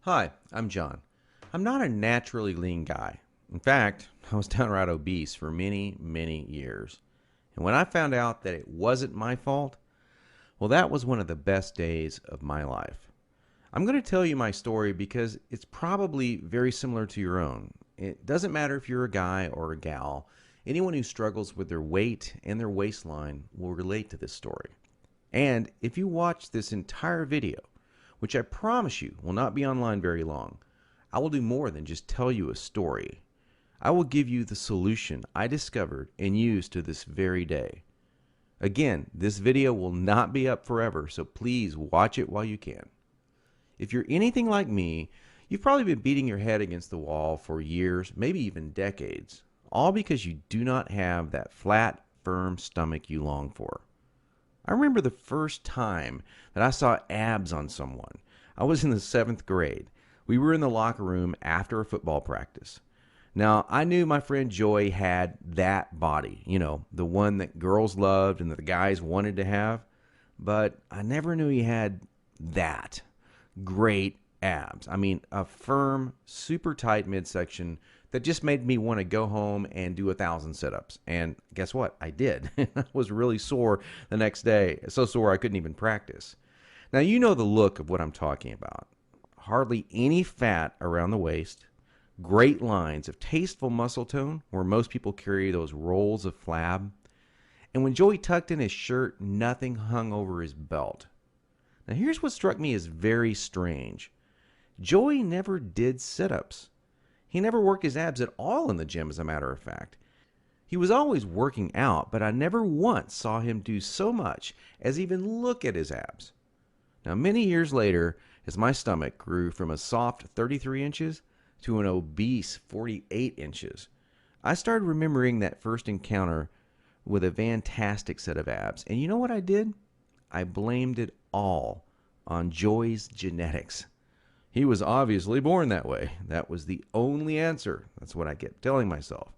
Hi, I'm John. I'm not a naturally lean guy. In fact, I was downright obese for many, many years. And when I found out that it wasn't my fault, well, that was one of the best days of my life. I'm going to tell you my story because it's probably very similar to your own. It doesn't matter if you're a guy or a gal, anyone who struggles with their weight and their waistline will relate to this story. And if you watch this entire video, which I promise you will not be online very long, I will do more than just tell you a story. I will give you the solution I discovered and use to this very day. Again, this video will not be up forever, so please watch it while you can. If you're anything like me, you've probably been beating your head against the wall for years, maybe even decades, all because you do not have that flat, firm stomach you long for. I remember the first time that I saw abs on someone. I was in the seventh grade. We were in the locker room after a football practice. Now, I knew my friend Joy had that body, the one that girls loved and that the guys wanted to have, but I never knew he had that great abs. I mean, a firm, super tight midsection that just made me want to go home and do 1,000 sit-ups. And guess what? I did. I was really sore the next day, so sore I couldn't even practice. Now, you know the look of what I'm talking about. Hardly any fat around the waist, great lines of tasteful muscle tone where most people carry those rolls of flab. And when Joey tucked in his shirt, nothing hung over his belt. Now, here's what struck me as very strange. Joey never did sit-ups. He never worked his abs at all in the gym, as a matter of fact. He was always working out, but I never once saw him do so much as even look at his abs. Now, many years later, as my stomach grew from a soft 33 inches to an obese 48 inches, I started remembering that first encounter with a fantastic set of abs. And you know what I did? I blamed it all on Joey's genetics. He was obviously born that way. That was the only answer. That's what I kept telling myself.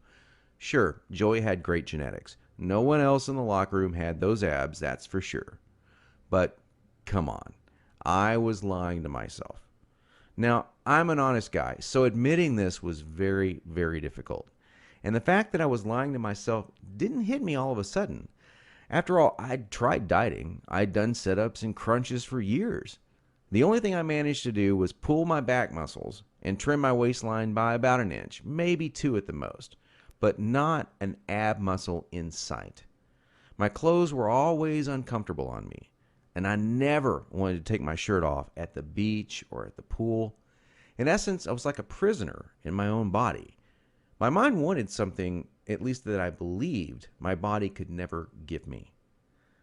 Sure, Joey had great genetics. No one else in the locker room had those abs, that's for sure. But come on, I was lying to myself. Now, I'm an honest guy, so admitting this was very, very difficult. And the fact that I was lying to myself didn't hit me all of a sudden. After all, I'd tried dieting. I'd done sit-ups and crunches for years. The only thing I managed to do was pull my back muscles and trim my waistline by about an inch, maybe two at the most, but not an ab muscle in sight. My clothes were always uncomfortable on me, and I never wanted to take my shirt off at the beach or at the pool. In essence, I was like a prisoner in my own body. My mind wanted something, at least that I believed my body could never give me.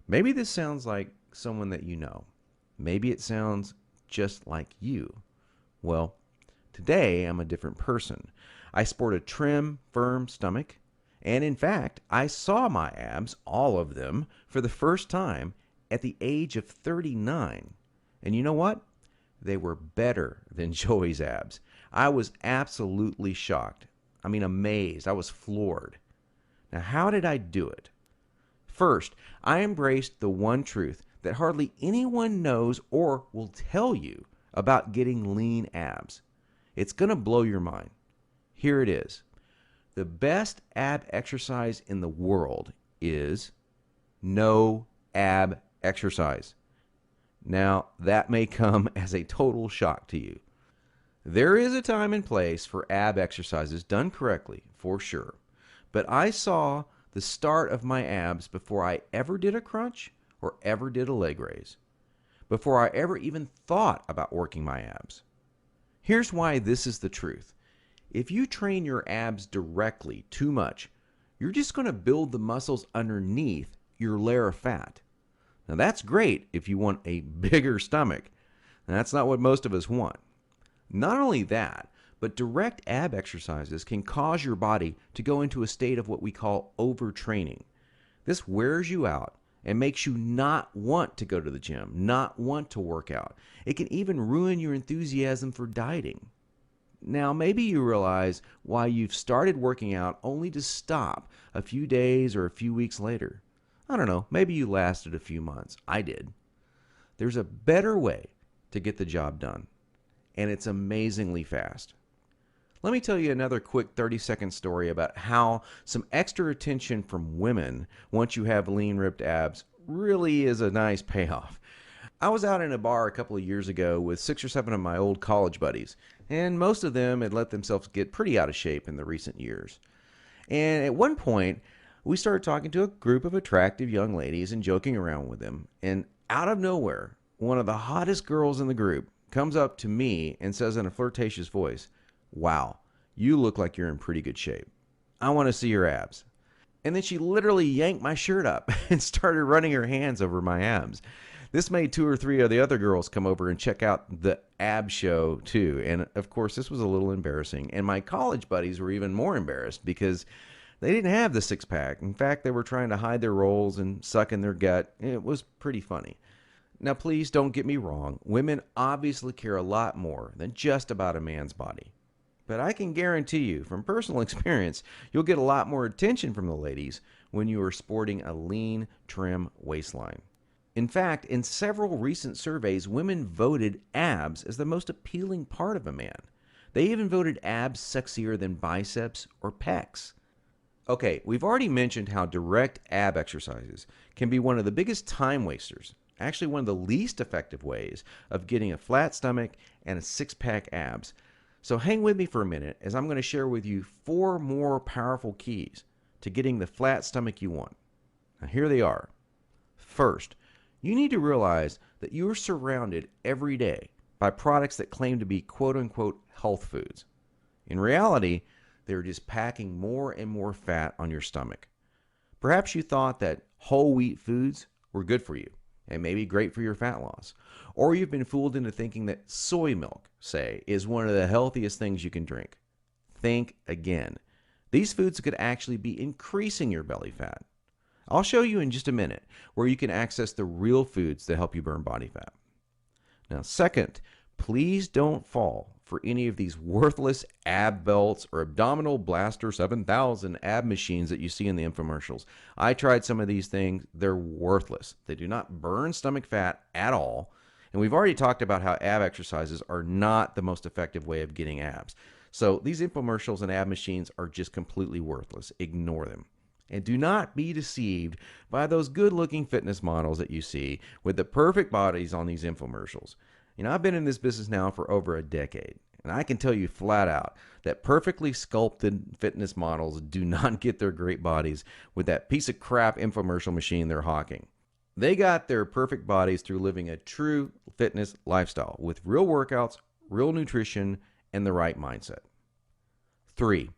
Maybe this sounds like someone that you know. Maybe it sounds just like you. Well, today I'm a different person. I sport a trim, firm stomach, and in fact, I saw my abs, all of them, for the first time at the age of 39. And you know what? They were better than Joey's abs. I was absolutely shocked. I mean, amazed. I was floored. Now, how did I do it? First, I embraced the one truth that hardly anyone knows or will tell you about getting lean abs. It's going to blow your mind. Here it is. The best ab exercise in the world is no ab exercise. Now, that may come as a total shock to you. There is a time and place for ab exercises done correctly, for sure. But I saw the start of my abs before I ever did a crunch or ever did a leg raise, before I ever even thought about working my abs. Here's why this is the truth. If you train your abs directly too much, you're just going to build the muscles underneath your layer of fat. Now, that's great if you want a bigger stomach. And that's not what most of us want. Not only that, but direct ab exercises can cause your body to go into a state of what we call overtraining. This wears you out and makes you not want to go to the gym, not want to work out. It can even ruin your enthusiasm for dieting. Now, maybe you realize why you've started working out only to stop a few days or a few weeks later. I don't know, maybe you lasted a few months. I did. There's a better way to get the job done. and it's amazingly fast. Let me tell you another quick 30-second story about how some extra attention from women once you have lean, ripped abs really is a nice payoff. I was out in a bar a couple of years ago with 6 or 7 of my old college buddies, and most of them had let themselves get pretty out of shape in the recent years. And at one point, we started talking to a group of attractive young ladies and joking around with them. And out of nowhere, one of the hottest girls in the group comes up to me and says in a flirtatious voice, "Wow, you look like you're in pretty good shape. I want to see your abs." And then she literally yanked my shirt up and started running her hands over my abs. This made 2 or 3 of the other girls come over and check out the ab show too. And of course, this was a little embarrassing. And my college buddies were even more embarrassed because they didn't have the six pack. In fact, they were trying to hide their rolls and suck in their gut. It was pretty funny. Now, please don't get me wrong. Women obviously care a lot more than just about a man's body. But I can guarantee you, from personal experience, you'll get a lot more attention from the ladies when you are sporting a lean, trim waistline. In fact, in several recent surveys, women voted abs as the most appealing part of a man. They even voted abs sexier than biceps or pecs. Okay, we've already mentioned how direct ab exercises can be one of the biggest time wasters, actually one of the least effective ways of getting a flat stomach and a six-pack abs. So hang with me for a minute as I'm going to share with you 4 more powerful keys to getting the flat stomach you want. Now here they are. First, you need to realize that you are surrounded every day by products that claim to be quote-unquote health foods. In reality, they're just packing more and more fat on your stomach. Perhaps you thought that whole wheat foods were good for you and maybe great for your fat loss. Or you've been fooled into thinking that soy milk, say, is one of the healthiest things you can drink. Think again. These foods could actually be increasing your belly fat. I'll show you in just a minute where you can access the real foods that help you burn body fat. Now, second, please don't fall for any of these worthless ab belts or abdominal blaster 7000 ab machines that you see in the infomercials. I tried some of these things. They're worthless. They do not burn stomach fat at all. And we've already talked about how ab exercises are not the most effective way of getting abs. So these infomercials and ab machines are just completely worthless. Ignore them. And do not be deceived by those good-looking fitness models that you see with the perfect bodies on these infomercials. You know, I've been in this business now for over a decade, and I can tell you flat out that perfectly sculpted fitness models do not get their great bodies with that piece of crap infomercial machine they're hawking. They got their perfect bodies through living a true fitness lifestyle with real workouts, real nutrition, and the right mindset. 3.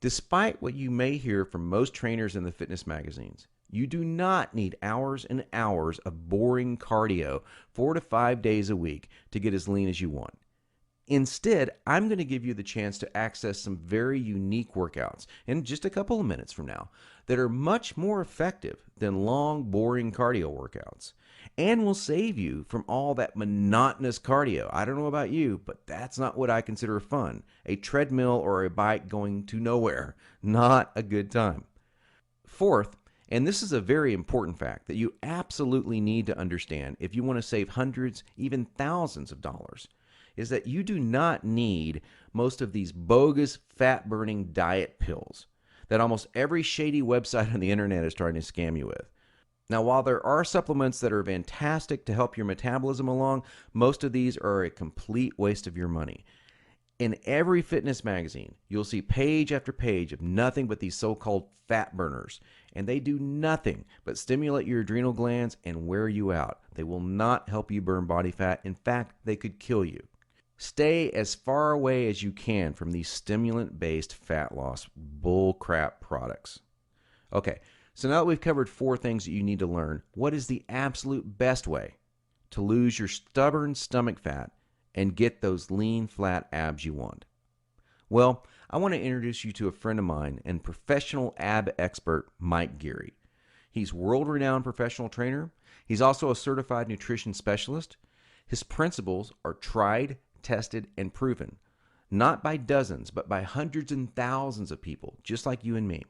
Despite what you may hear from most trainers in the fitness magazines, you do not need hours and hours of boring cardio 4 to 5 days a week to get as lean as you want. Instead, I'm going to give you the chance to access some very unique workouts in just a couple of minutes from now that are much more effective than long, boring cardio workouts and will save you from all that monotonous cardio. I don't know about you, but that's not what I consider fun. A treadmill or a bike going to nowhere. Not a good time. Fourth, and this is a very important fact that you absolutely need to understand if you want to save hundreds, even thousands of dollars, is that you do not need most of these bogus fat-burning diet pills that almost every shady website on the internet is trying to scam you with. Now, while there are supplements that are fantastic to help your metabolism along, most of these are a complete waste of your money. In every fitness magazine, you'll see page after page of nothing but these so-called fat burners, and they do nothing but stimulate your adrenal glands and wear you out. They will not help you burn body fat. In fact, they could kill you. Stay as far away as you can from these stimulant-based fat loss bullcrap products. Okay, so now that we've covered 4 things that you need to learn, what is the absolute best way to lose your stubborn stomach fat and get those lean, flat abs you want? Well, I want to introduce you to a friend of mine and professional ab expert, Mike Geary. He's a world-renowned professional trainer. He's also a certified nutrition specialist. His principles are tried, tested, and proven, not by dozens, but by hundreds and thousands of people, just like you and me.